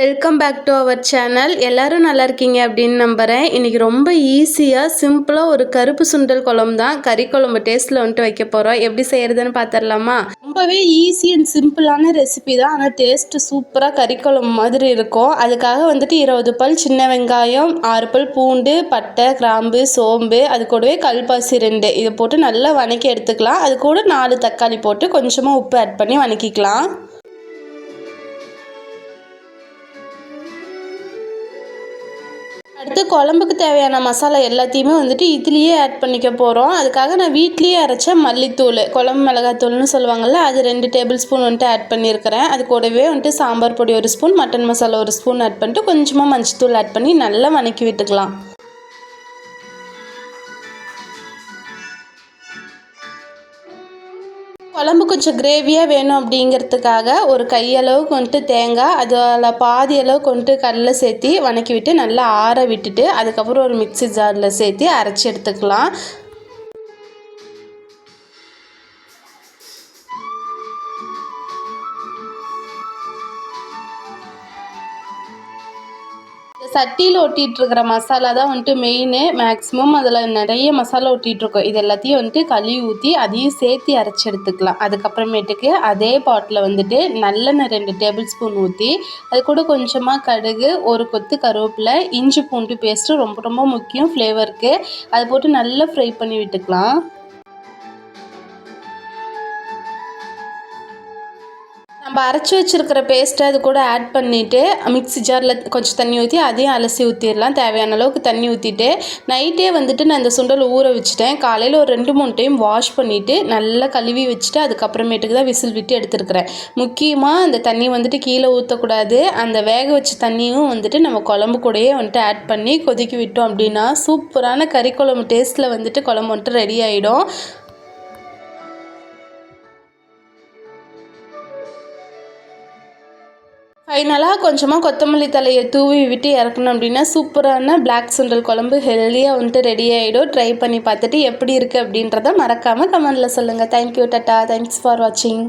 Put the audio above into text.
Welcome back to our channel. எல்லாரும் நல்லா இருக்கீங்க அப்படின்னு நம்புகிறேன். இன்றைக்கி ரொம்ப ஈஸியாக சிம்பிளாக ஒரு கருப்பு சுண்டல் குழம்பு தான் கறி குழம்பு டேஸ்ட்டில் வந்துட்டு வைக்க போகிறோம். எப்படி செய்கிறதுன்னு பார்த்துடலாமா? ரொம்பவே ஈஸி அண்ட் சிம்பிளான ரெசிபி தான், ஆனால் டேஸ்ட்டு சூப்பராக கறி குழம்பு மாதிரி இருக்கும். அதுக்காக வந்துட்டு 20 பல் சின்ன வெங்காயம், 6 பல் பூண்டு, பட்டை, கிராம்பு, சோம்பு, அது கூடவே கல்பாசி 2 இதை போட்டு நல்லா வதக்கி எடுத்துக்கலாம். அது கூட 4 தக்காளி போட்டு கொஞ்சமாக உப்பு ஆட் பண்ணி வதக்கிக்கலாம். அடுத்து குழம்புக்கு தேவையான மசாலா எல்லாத்தையுமே வந்துட்டு இதுலேயே ஆட் பண்ணிக்க போகிறோம். அதுக்காக நான் வீட்லேயே அரைச்ச மல்லித்தூள், குழம்பு மிளகாத்தூள்னு சொல்லுவாங்கள்ல, அது 2 டேபிள் ஸ்பூன் வந்துட்டு ஆட் பண்ணியிருக்கிறேன். அது கூடவே வந்துட்டு சாம்பார் பொடி 1 spoon, mutton masala 1 spoon add பண்ணிட்டு கொஞ்சமாக மஞ்சத்தூள் ஆட் பண்ணி நல்லா வதக்கி விட்டுக்கலாம். குழம்பு கொஞ்சம் கிரேவியாக வேணும் அப்படிங்கிறதுக்காக ஒரு கையளவுக்கு வந்துட்டு தேங்காய், அதில் பாதி அளவுக்கு வந்துட்டு கடலை சேர்த்து வதக்கி விட்டு நல்லா ஆற விட்டுட்டு அதுக்கப்புறம் ஒரு மிக்ஸி ஜாரில் சேர்த்து அரைச்சி எடுத்துக்கலாம். சட்டியில் ஒட்டிகிட்ருக்கிற மசாலா தான் வந்துட்டு மெயின். மேக்ஸிமம் அதில் நிறைய மசாலா ஒட்டிகிட்ருக்கோம். இது எல்லாத்தையும் வந்துட்டு கழுவி ஊற்றி அதையும் சேர்த்து அரைச்சி எடுத்துக்கலாம். அதுக்கப்புறமேட்டுக்கு அதே பாட்டில் வந்துட்டு நல்லெண்ணெய் 2 டேபிள் ஸ்பூன் ஊற்றி அது கூட கொஞ்சமாக கடுகு, ஒரு கொத்து கருவேப்பிலை, இஞ்சி பூண்டு பேஸ்ட்டு ரொம்ப ரொம்ப முக்கியம் ஃப்ளேவருக்கு, அதை போட்டு நல்லா ஃப்ரை பண்ணி விட்டுக்கலாம். நம்ம அரைச்சி வச்சுருக்கிற பேஸ்ட்டை அது கூட ஆட் பண்ணிவிட்டு மிக்ஸி ஜாரில் கொஞ்சம் தண்ணி ஊற்றி அதையும் அலசி ஊற்றிடலாம். தேவையான அளவுக்கு தண்ணி ஊற்றிட்டு நைட்டே வந்துட்டு நான் இந்த சுண்டலை ஊற வச்சுட்டேன். காலையில் ஒரு 2-3 டைம் வாஷ் பண்ணிவிட்டு நல்லா கழுவி வச்சுட்டு அதுக்கப்புறமேட்டுக்கு தான் விசில் விட்டு எடுத்துருக்கிறேன். முக்கியமாக அந்த தண்ணி வந்துட்டு கீழே ஊற்றக்கூடாது. அந்த வேக வச்ச தண்ணியும் வந்துட்டு நம்ம குழம்பு கூடயே வந்துட்டு ஆட் பண்ணி கொதிக்க விட்டோம் அப்படின்னா சூப்பரான கறி குழம்பு டேஸ்ட்டில் வந்துட்டு குழம்பு வந்துட்டு ரெடி ஆகிடும். ஃபைனலாக கொஞ்சமாக கொத்தமல்லி தலையை தூவி விட்டு இறக்கணும் அப்படின்னா சூப்பரான பிளாக் சுண்டல் குழம்பு ஹெல்தியாக வந்துட்டு ரெடி ஆகிடும். ட்ரை பண்ணி பார்த்துட்டு எப்படி இருக்குது அப்படின்றத மறக்காமல் கமெண்டில் சொல்லுங்கள். தேங்க்யூ, டாட்டா, தேங்க்ஸ் ஃபார் வாட்சிங்.